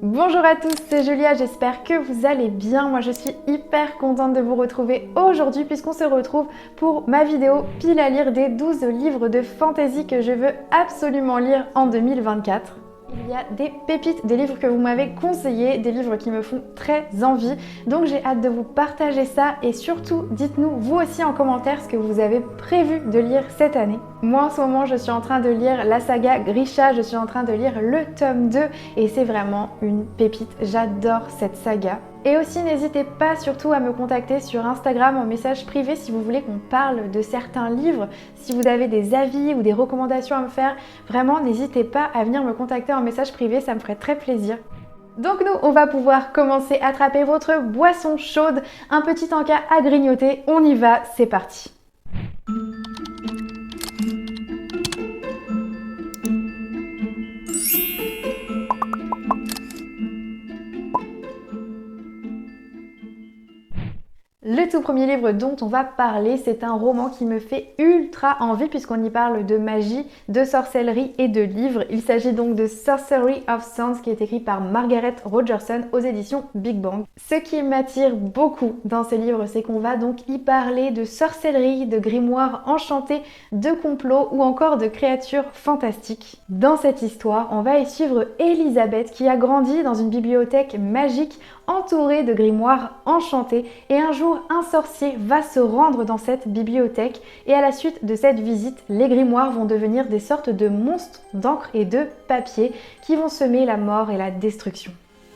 Bonjour à tous, c'est Julia, j'espère que vous allez bien. Moi je suis hyper contente de vous retrouver aujourd'hui puisqu'on se retrouve pour ma vidéo pile à lire des 12 livres de fantasy que je veux absolument lire en 2024. Il y a des pépites, des livres que vous m'avez conseillés, des livres qui me font très envie. Donc j'ai hâte de vous partager ça et surtout dites-nous vous aussi en commentaire ce que vous avez prévu de lire cette année. Moi en ce moment je suis en train de lire la saga Grisha, je suis en train de lire le tome 2 et c'est vraiment une pépite, j'adore cette saga. Et aussi n'hésitez pas surtout à me contacter sur Instagram en message privé si vous voulez qu'on parle de certains livres, si vous avez des avis ou des recommandations à me faire, vraiment n'hésitez pas à venir me contacter en message privé, ça me ferait très plaisir. Donc nous, on va pouvoir commencer à attraper votre boisson chaude, un petit encas à grignoter, on y va, c'est parti. Le tout premier livre dont on va parler, c'est un roman qui me fait ultra envie puisqu'on y parle de magie, de sorcellerie et de livres. Il s'agit donc de Sorcery of Sands qui est écrit par Margaret Rogerson aux éditions Big Bang. Ce qui m'attire beaucoup dans ce livre, c'est qu'on va donc y parler de sorcellerie, de grimoires enchantés, de complots ou encore de créatures fantastiques. Dans cette histoire, on va y suivre Elisabeth qui a grandi dans une bibliothèque magique entourée de grimoires enchantés et un jour un sorcier va se rendre dans cette bibliothèque et à la suite de cette visite, les grimoires vont devenir des sortes de monstres d'encre et de papier qui vont semer la mort et la destruction.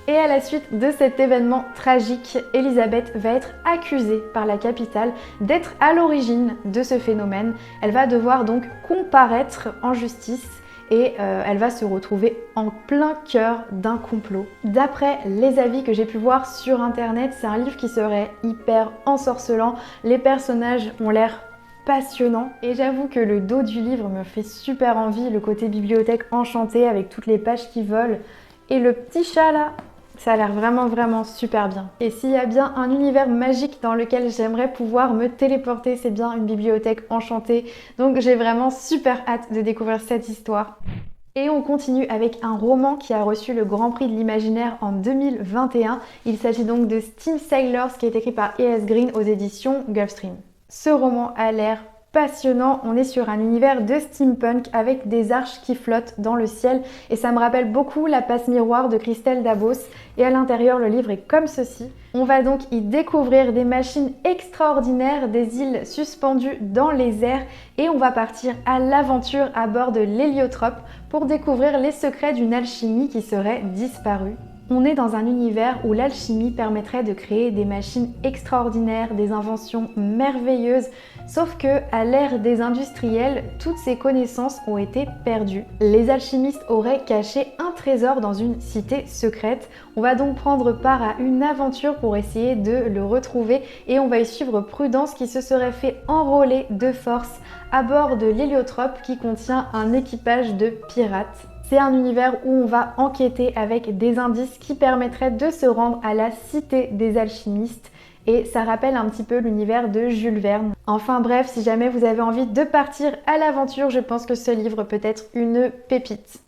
Et à la suite de cet événement tragique, Elisabeth va être accusée par la capitale d'être à l'origine de ce phénomène. Elle va devoir donc comparaître en justice et elle va se retrouver en plein cœur d'un complot. D'après les avis que j'ai pu voir sur internet, c'est un livre qui serait hyper ensorcelant. Les personnages ont l'air passionnants et j'avoue que le dos du livre me fait super envie, le côté bibliothèque enchantée avec toutes les pages qui volent et le petit chat là. Ça a l'air vraiment super bien. Et s'il y a bien un univers magique dans lequel j'aimerais pouvoir me téléporter, c'est bien une bibliothèque enchantée. Donc j'ai vraiment super hâte de découvrir cette histoire. Et on continue avec un roman qui a reçu le Grand Prix de l'Imaginaire en 2021. Il s'agit donc de Steam Sailors qui est écrit par E.S. Green aux éditions Gulfstream. Ce roman a l'air passionnant, on est sur un univers de steampunk avec des arches qui flottent dans le ciel et ça me rappelle beaucoup la passe miroir de Christelle Dabos et à l'intérieur le livre est comme ceci. On va donc y découvrir des machines extraordinaires, des îles suspendues dans les airs et on va partir à l'aventure à bord de l'héliotrope pour découvrir les secrets d'une alchimie qui serait disparue. On est dans un univers où l'alchimie permettrait de créer des machines extraordinaires, des inventions merveilleuses, sauf que à l'ère des industriels, toutes ces connaissances ont été perdues. Les alchimistes auraient caché un trésor dans une cité secrète. On va donc prendre part à une aventure pour essayer de le retrouver et on va y suivre Prudence qui se serait fait enrôler de force à bord de l'héliotrope qui contient un équipage de pirates. C'est un univers où on va enquêter avec des indices qui permettraient de se rendre à la cité des alchimistes et ça rappelle un petit peu l'univers de Jules Verne. Enfin bref, si jamais vous avez envie de partir à l'aventure, je pense que ce livre peut être une pépite.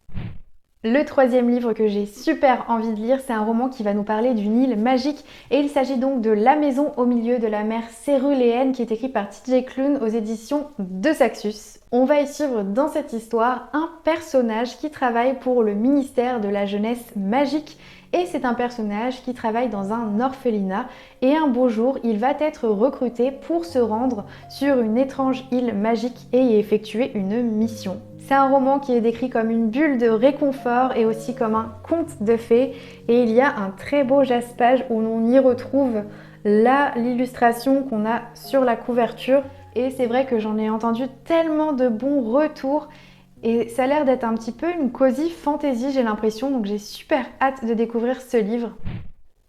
Le troisième livre que j'ai super envie de lire, c'est un roman qui va nous parler d'une île magique et il s'agit donc de La Maison au milieu de la mer céruléenne qui est écrit par TJ Klune aux éditions de Saxus. On va y suivre dans cette histoire un personnage qui travaille pour le ministère de la Jeunesse magique et c'est un personnage qui travaille dans un orphelinat et un beau jour, il va être recruté pour se rendre sur une étrange île magique et y effectuer une mission. C'est un roman qui est décrit comme une bulle de réconfort et aussi comme un conte de fées et il y a un très beau jaspage où l'on y retrouve l'illustration qu'on a sur la couverture et c'est vrai que j'en ai entendu tellement de bons retours et ça a l'air d'être un petit peu une cosy fantasy j'ai l'impression donc j'ai super hâte de découvrir ce livre.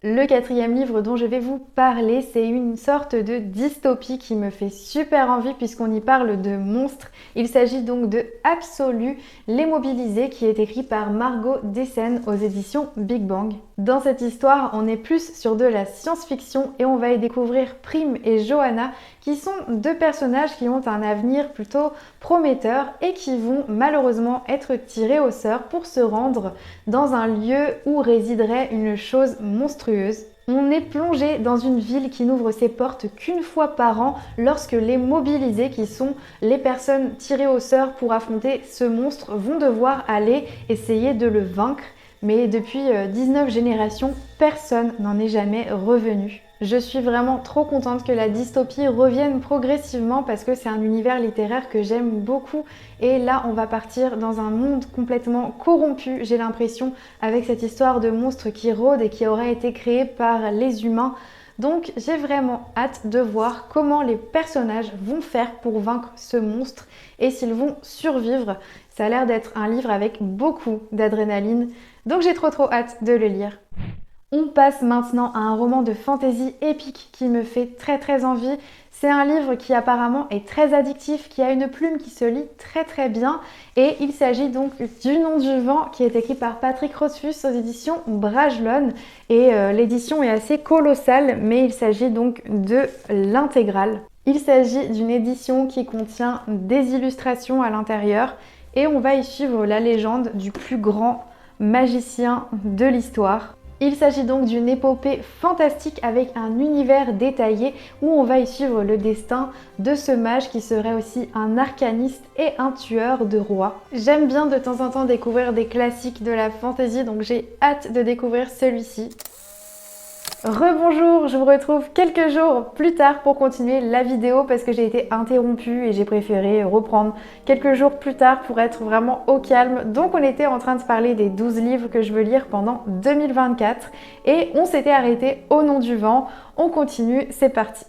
Le quatrième livre dont je vais vous parler, c'est une sorte de dystopie qui me fait super envie puisqu'on y parle de monstres. Il s'agit donc de Absolu, les Mobilisés, qui est écrit par Margot Dessen aux éditions Big Bang. Dans cette histoire, on est plus sur de la science-fiction et on va y découvrir Prime et Johanna, qui sont deux personnages qui ont un avenir plutôt prometteur et qui vont malheureusement être tirés au sort pour se rendre dans un lieu où résiderait une chose monstrueuse. On est plongé dans une ville qui n'ouvre ses portes qu'une fois par an lorsque les mobilisés, qui sont les personnes tirées au sort pour affronter ce monstre, vont devoir aller essayer de le vaincre. Mais depuis 19 générations, personne n'en est jamais revenu. Je suis vraiment trop contente que la dystopie revienne progressivement parce que c'est un univers littéraire que j'aime beaucoup. Et là, on va partir dans un monde complètement corrompu, j'ai l'impression, avec cette histoire de monstre qui rôde et qui aurait été créée par les humains. Donc j'ai vraiment hâte de voir comment les personnages vont faire pour vaincre ce monstre et s'ils vont survivre. Ça a l'air d'être un livre avec beaucoup d'adrénaline, donc j'ai trop hâte de le lire. On passe maintenant à un roman de fantasy épique qui me fait très envie. C'est un livre qui apparemment est très addictif, qui a une plume qui se lit très bien. Et il s'agit donc du Nom du vent qui est écrit par Patrick Rothfuss aux éditions Bragelonne. Et l'édition est assez colossale, mais il s'agit donc de l'intégrale. Il s'agit d'une édition qui contient des illustrations à l'intérieur et on va y suivre la légende du plus grand magicien de l'histoire. Il s'agit donc d'une épopée fantastique avec un univers détaillé où on va y suivre le destin de ce mage qui serait aussi un arcaniste et un tueur de rois. J'aime bien de temps en temps découvrir des classiques de la fantasy, donc j'ai hâte de découvrir celui-ci. Rebonjour, je vous retrouve quelques jours plus tard pour continuer la vidéo parce que j'ai été interrompue et j'ai préféré reprendre quelques jours plus tard pour être vraiment au calme. Donc on était en train de parler des 12 livres que je veux lire pendant 2024 et on s'était arrêté au Nom du vent. On continue, c'est parti.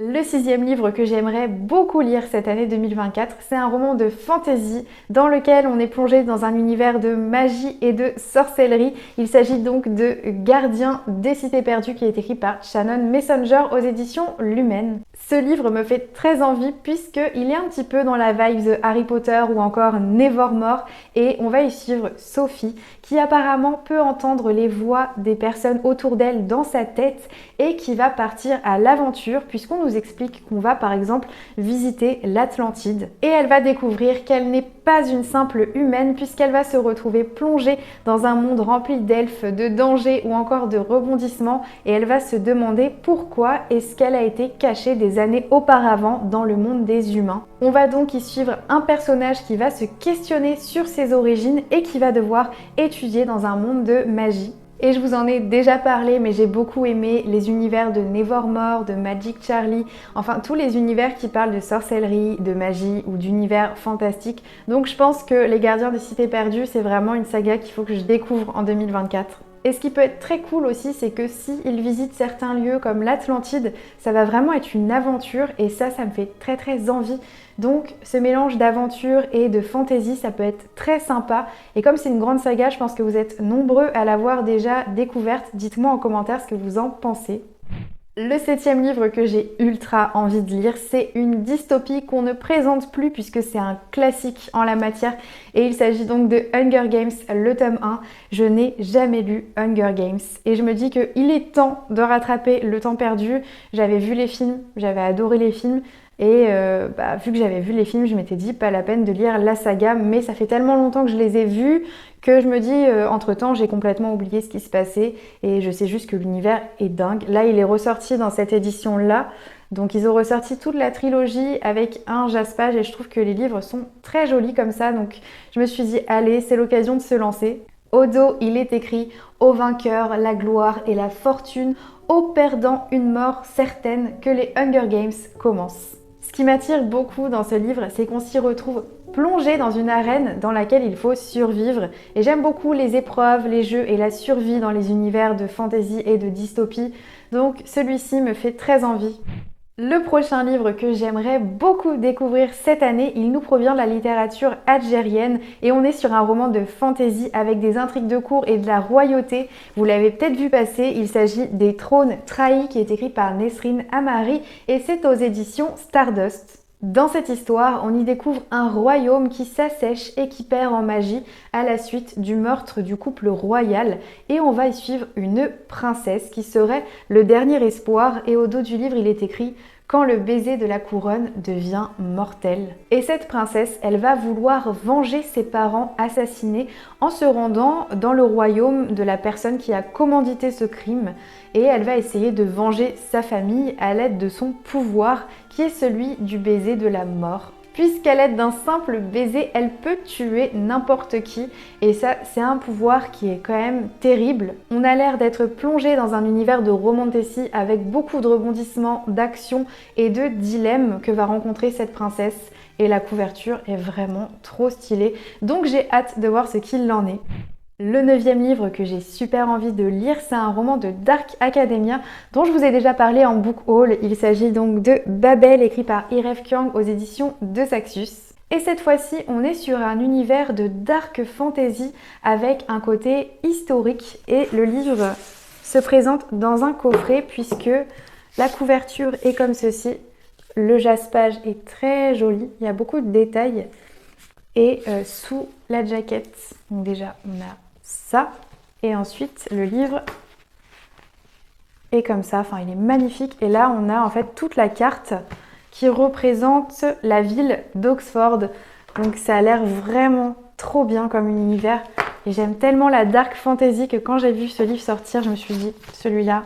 Le sixième livre que j'aimerais beaucoup lire cette année 2024, c'est un roman de fantasy dans lequel on est plongé dans un univers de magie et de sorcellerie. Il s'agit donc de Gardien des cités perdues qui est écrit par Shannon Messenger aux éditions Lumen. Ce livre me fait très envie puisqu'il est un petit peu dans la vibe de Harry Potter ou encore Nevermore et on va y suivre Sophie qui apparemment peut entendre les voix des personnes autour d'elle dans sa tête et qui va partir à l'aventure puisqu'on nous explique qu'on va par exemple visiter l'Atlantide et elle va découvrir qu'elle n'est pas une simple humaine puisqu'elle va se retrouver plongée dans un monde rempli d'elfes, de dangers ou encore de rebondissements et elle va se demander pourquoi est-ce qu'elle a été cachée des années auparavant dans le monde des humains. On va donc y suivre un personnage qui va se questionner sur ses origines et qui va devoir étudier dans un monde de magie. Et je vous en ai déjà parlé, mais j'ai beaucoup aimé les univers de Nevermore, de Magic Charlie, enfin tous les univers qui parlent de sorcellerie, de magie ou d'univers fantastique. Donc je pense que Les Gardiens des Cités Perdues, c'est vraiment une saga qu'il faut que je découvre en 2024. Et ce qui peut être très cool aussi, c'est que s'ils visitent certains lieux comme l'Atlantide, ça va vraiment être une aventure et ça me fait très envie. Donc ce mélange d'aventure et de fantasy, ça peut être très sympa. Et comme c'est une grande saga, je pense que vous êtes nombreux à l'avoir déjà découverte. Dites-moi en commentaire ce que vous en pensez. Le septième livre que j'ai ultra envie de lire, c'est une dystopie qu'on ne présente plus puisque c'est un classique en la matière et il s'agit donc de Hunger Games, le tome 1. Je n'ai jamais lu Hunger Games et je me dis qu'il est temps de rattraper le temps perdu. J'avais vu les films, j'avais adoré les films et vu que j'avais vu les films, je m'étais dit pas la peine de lire la saga, mais ça fait tellement longtemps que je les ai vus que je me dis entre-temps j'ai complètement oublié ce qui se passait et je sais juste que l'univers est dingue. Là il est ressorti dans cette édition-là, donc ils ont ressorti toute la trilogie avec un jaspage et je trouve que les livres sont très jolis comme ça, donc je me suis dit allez, c'est l'occasion de se lancer. Au dos, il est écrit « Au vainqueur, la gloire et la fortune, au perdant, une mort certaine, que les Hunger Games commencent ». Ce qui m'attire beaucoup dans ce livre, c'est qu'on s'y retrouve plongé dans une arène dans laquelle il faut survivre. Et j'aime beaucoup les épreuves, les jeux et la survie dans les univers de fantasy et de dystopie. Donc celui-ci me fait très envie. Le prochain livre que j'aimerais beaucoup découvrir cette année, il nous provient de la littérature algérienne et on est sur un roman de fantasy avec des intrigues de cour et de la royauté. Vous l'avez peut-être vu passer, il s'agit des Trônes Trahis qui est écrit par Nesrine Amari et c'est aux éditions Stardust. Dans cette histoire, on y découvre un royaume qui s'assèche et qui perd en magie à la suite du meurtre du couple royal et on va y suivre une princesse qui serait le dernier espoir et au dos du livre il est écrit quand le baiser de la couronne devient mortel. Et cette princesse, elle va vouloir venger ses parents assassinés en se rendant dans le royaume de la personne qui a commandité ce crime et elle va essayer de venger sa famille à l'aide de son pouvoir qui est celui du baiser de la mort. Puisqu'à l'aide d'un simple baiser, elle peut tuer n'importe qui et ça c'est un pouvoir qui est quand même terrible. On a l'air d'être plongé dans un univers de romantasy avec beaucoup de rebondissements, d'actions et de dilemmes que va rencontrer cette princesse et la couverture est vraiment trop stylée donc j'ai hâte de voir ce qu'il en est. Le 9e livre que j'ai super envie de lire, c'est un roman de Dark Academia dont je vous ai déjà parlé en book haul. Il s'agit donc de Babel, écrit par Iref Kyung aux éditions de Saxus. Et cette fois-ci, on est sur un univers de dark fantasy avec un côté historique et le livre se présente dans un coffret puisque la couverture est comme ceci. Le jaspage est très joli, il y a beaucoup de détails et sous la jaquette, donc déjà on a ça et ensuite le livre est comme ça, enfin il est magnifique et là on a en fait toute la carte qui représente la ville d'Oxford donc ça a l'air vraiment trop bien comme univers et j'aime tellement la dark fantasy que quand j'ai vu ce livre sortir je me suis dit celui-là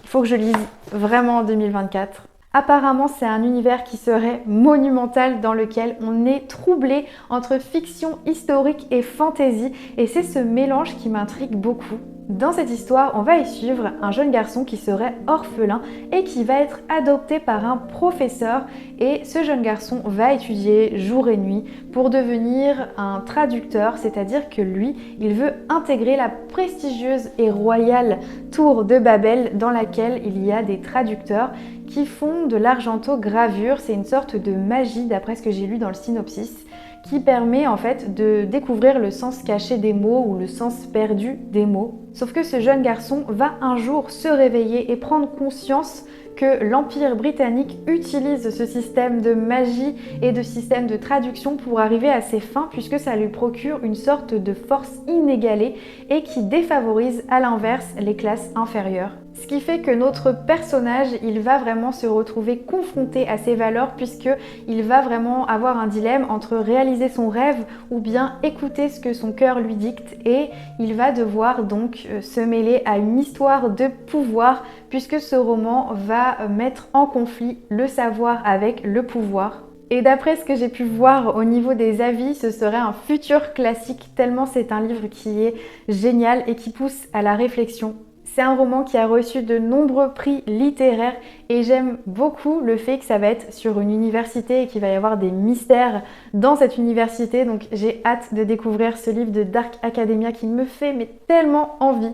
il faut que je lise vraiment en 2024. Apparemment, c'est un univers qui serait monumental dans lequel on est troublé entre fiction historique et fantasy et c'est ce mélange qui m'intrigue beaucoup. Dans cette histoire, on va y suivre un jeune garçon qui serait orphelin et qui va être adopté par un professeur et ce jeune garçon va étudier jour et nuit pour devenir un traducteur, c'est-à-dire que lui, il veut intégrer la prestigieuse et royale tour de Babel dans laquelle il y a des traducteurs qui font de l'argentogravure, c'est une sorte de magie d'après ce que j'ai lu dans le synopsis qui permet en fait de découvrir le sens caché des mots ou le sens perdu des mots. Sauf que ce jeune garçon va un jour se réveiller et prendre conscience que l'Empire britannique utilise ce système de magie et de système de traduction pour arriver à ses fins puisque ça lui procure une sorte de force inégalée et qui défavorise à l'inverse les classes inférieures. Ce qui fait que notre personnage, il va vraiment se retrouver confronté à ses valeurs puisqu'il va vraiment avoir un dilemme entre réaliser son rêve ou bien écouter ce que son cœur lui dicte et il va devoir donc se mêler à une histoire de pouvoir puisque ce roman va mettre en conflit le savoir avec le pouvoir. Et d'après ce que j'ai pu voir au niveau des avis, ce serait un futur classique tellement c'est un livre qui est génial et qui pousse à la réflexion. C'est un roman qui a reçu de nombreux prix littéraires et j'aime beaucoup le fait que ça va être sur une université et qu'il va y avoir des mystères dans cette université. Donc j'ai hâte de découvrir ce livre de Dark Academia qui me fait mais tellement envie.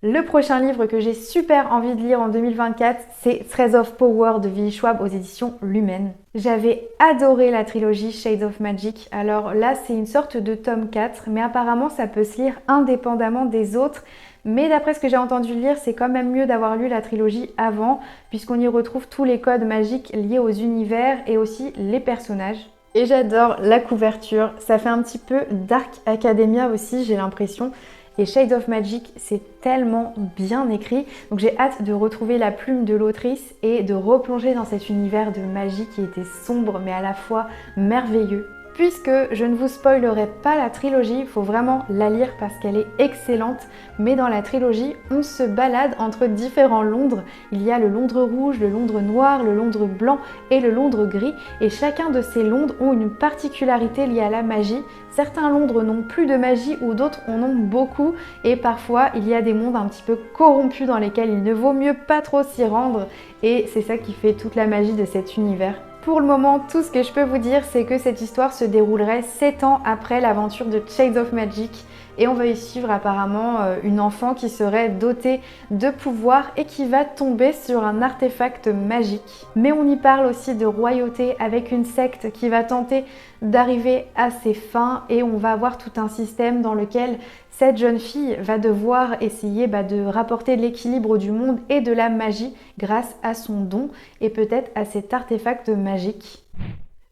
Le prochain livre que j'ai super envie de lire en 2024, c'est Threads of Power de Willy Schwab aux éditions Lumen. J'avais adoré la trilogie Shades of Magic, alors là c'est une sorte de tome 4, mais apparemment ça peut se lire indépendamment des autres. Mais d'après ce que j'ai entendu lire, c'est quand même mieux d'avoir lu la trilogie avant, puisqu'on y retrouve tous les codes magiques liés aux univers et aussi les personnages. Et j'adore la couverture, ça fait un petit peu Dark Academia aussi, j'ai l'impression. Et Shades of Magic, c'est tellement bien écrit. Donc j'ai hâte de retrouver la plume de l'autrice et de replonger dans cet univers de magie qui était sombre mais à la fois merveilleux. Puisque je ne vous spoilerai pas la trilogie, il faut vraiment la lire parce qu'elle est excellente. Mais dans la trilogie, on se balade entre différents Londres. Il y a le Londres rouge, le Londres noir, le Londres blanc et le Londres gris. Et chacun de ces Londres ont une particularité liée à la magie. Certains Londres n'ont plus de magie ou d'autres en ont beaucoup. Et parfois, il y a des mondes un petit peu corrompus dans lesquels il ne vaut mieux pas trop s'y rendre. Et c'est ça qui fait toute la magie de cet univers. Pour le moment, tout ce que je peux vous dire, c'est que cette histoire se déroulerait 7 ans après l'aventure de Shades of Magic. Et on va y suivre apparemment une enfant qui serait dotée de pouvoirs et qui va tomber sur un artefact magique. Mais on y parle aussi de royauté avec une secte qui va tenter d'arriver à ses fins et on va avoir tout un système dans lequel cette jeune fille va devoir essayer de rapporter l'équilibre du monde et de la magie grâce à son don et peut-être à cet artefact magique.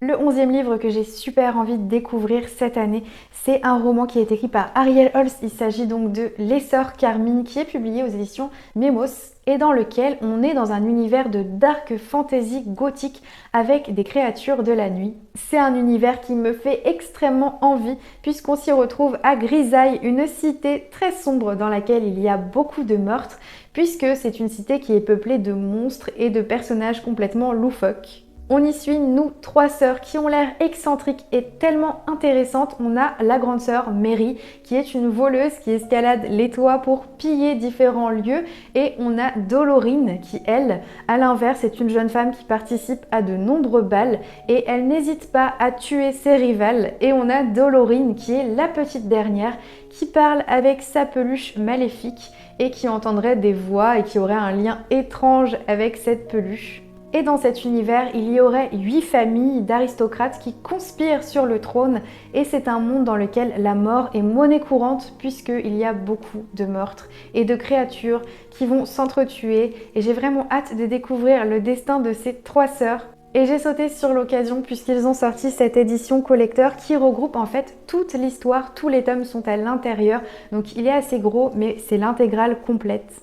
Le 11e livre que j'ai super envie de découvrir cette année, c'est un roman qui est écrit par Ariel Holst. Il s'agit donc de Les Sœurs Carmine qui est publié aux éditions Memos et dans lequel on est dans un univers de dark fantasy gothique avec des créatures de la nuit. C'est un univers qui me fait extrêmement envie puisqu'on s'y retrouve à Grisaille, une cité très sombre dans laquelle il y a beaucoup de meurtres puisque c'est une cité qui est peuplée de monstres et de personnages complètement loufoques. On y suit, nous, 3 sœurs qui ont l'air excentriques et tellement intéressantes. On a la grande sœur Mary qui est une voleuse qui escalade les toits pour piller différents lieux et on a Dolorine qui, elle, à l'inverse, est une jeune femme qui participe à de nombreux bals et elle n'hésite pas à tuer ses rivales. Et on a Dolorine qui est la petite dernière qui parle avec sa peluche maléfique et qui entendrait des voix et qui aurait un lien étrange avec cette peluche. Et dans cet univers, il y aurait 8 familles d'aristocrates qui conspirent sur le trône et c'est un monde dans lequel la mort est monnaie courante puisqu'il y a beaucoup de meurtres et de créatures qui vont s'entretuer et j'ai vraiment hâte de découvrir le destin de ces 3 sœurs. Et j'ai sauté sur l'occasion puisqu'ils ont sorti cette édition collector qui regroupe en fait toute l'histoire, tous les tomes sont à l'intérieur donc il est assez gros mais c'est l'intégrale complète.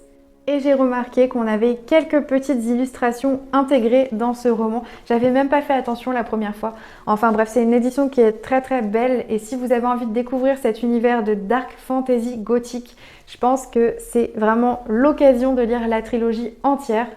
Et j'ai remarqué qu'on avait quelques petites illustrations intégrées dans ce roman. J'avais même pas fait attention la première fois. Enfin bref, c'est une édition qui est très très belle et si vous avez envie de découvrir cet univers de dark fantasy gothique, je pense que c'est vraiment l'occasion de lire la trilogie entière.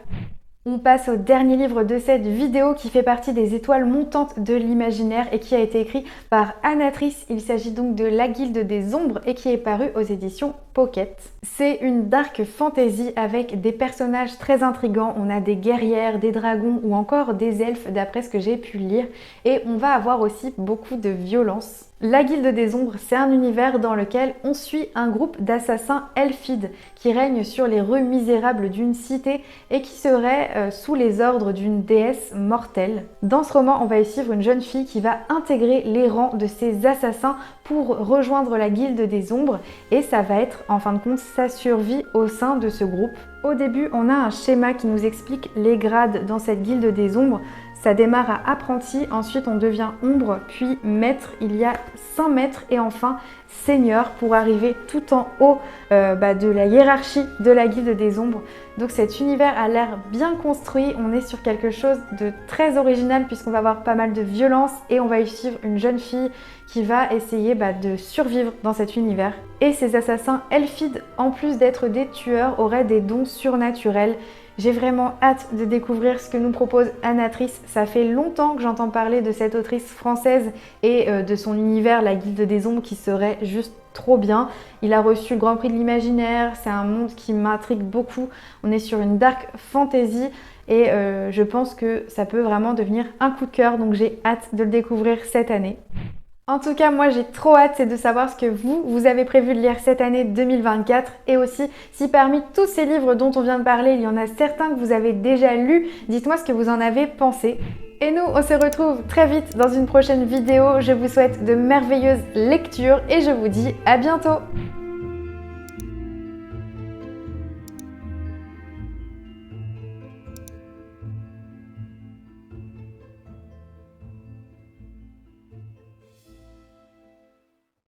On passe au dernier livre de cette vidéo qui fait partie des étoiles montantes de l'imaginaire et qui a été écrit par Anatrice. Il s'agit donc de La Guilde des Ombres et qui est paru aux éditions Pocket. C'est une dark fantasy avec des personnages très intrigants. On a des guerrières, des dragons ou encore des elfes d'après ce que j'ai pu lire. Et on va avoir aussi beaucoup de violence. La Guilde des Ombres, c'est un univers dans lequel on suit un groupe d'assassins elfides qui règnent sur les rues misérables d'une cité et qui seraient sous les ordres d'une déesse mortelle. Dans ce roman, on va y suivre une jeune fille qui va intégrer les rangs de ces assassins pour rejoindre la Guilde des Ombres et ça va être en fin de compte sa survie au sein de ce groupe. Au début, on a un schéma qui nous explique les grades dans cette Guilde des Ombres. Ça démarre à apprenti, ensuite on devient ombre, puis maître, il y a 5 maîtres et enfin seigneur pour arriver tout en haut de la hiérarchie de la Guilde des Ombres. Donc cet univers a l'air bien construit, on est sur quelque chose de très original puisqu'on va avoir pas mal de violence et on va y suivre une jeune fille qui va essayer de survivre dans cet univers. Et ces assassins elfides, en plus d'être des tueurs, auraient des dons surnaturels. J'ai vraiment hâte de découvrir ce que nous propose Anatrice. Ça fait longtemps que j'entends parler de cette autrice française et de son univers, la Guilde des Ombres, qui serait juste trop bien. Il a reçu le Grand Prix de l'Imaginaire, c'est un monde qui m'intrigue beaucoup. On est sur une dark fantasy et je pense que ça peut vraiment devenir un coup de cœur, donc j'ai hâte de le découvrir cette année. En tout cas, moi j'ai trop hâte, c'est de savoir ce que vous avez prévu de lire cette année 2024 et aussi si parmi tous ces livres dont on vient de parler, il y en a certains que vous avez déjà lus, dites-moi ce que vous en avez pensé. Et nous, on se retrouve très vite dans une prochaine vidéo. Je vous souhaite de merveilleuses lectures et je vous dis à bientôt.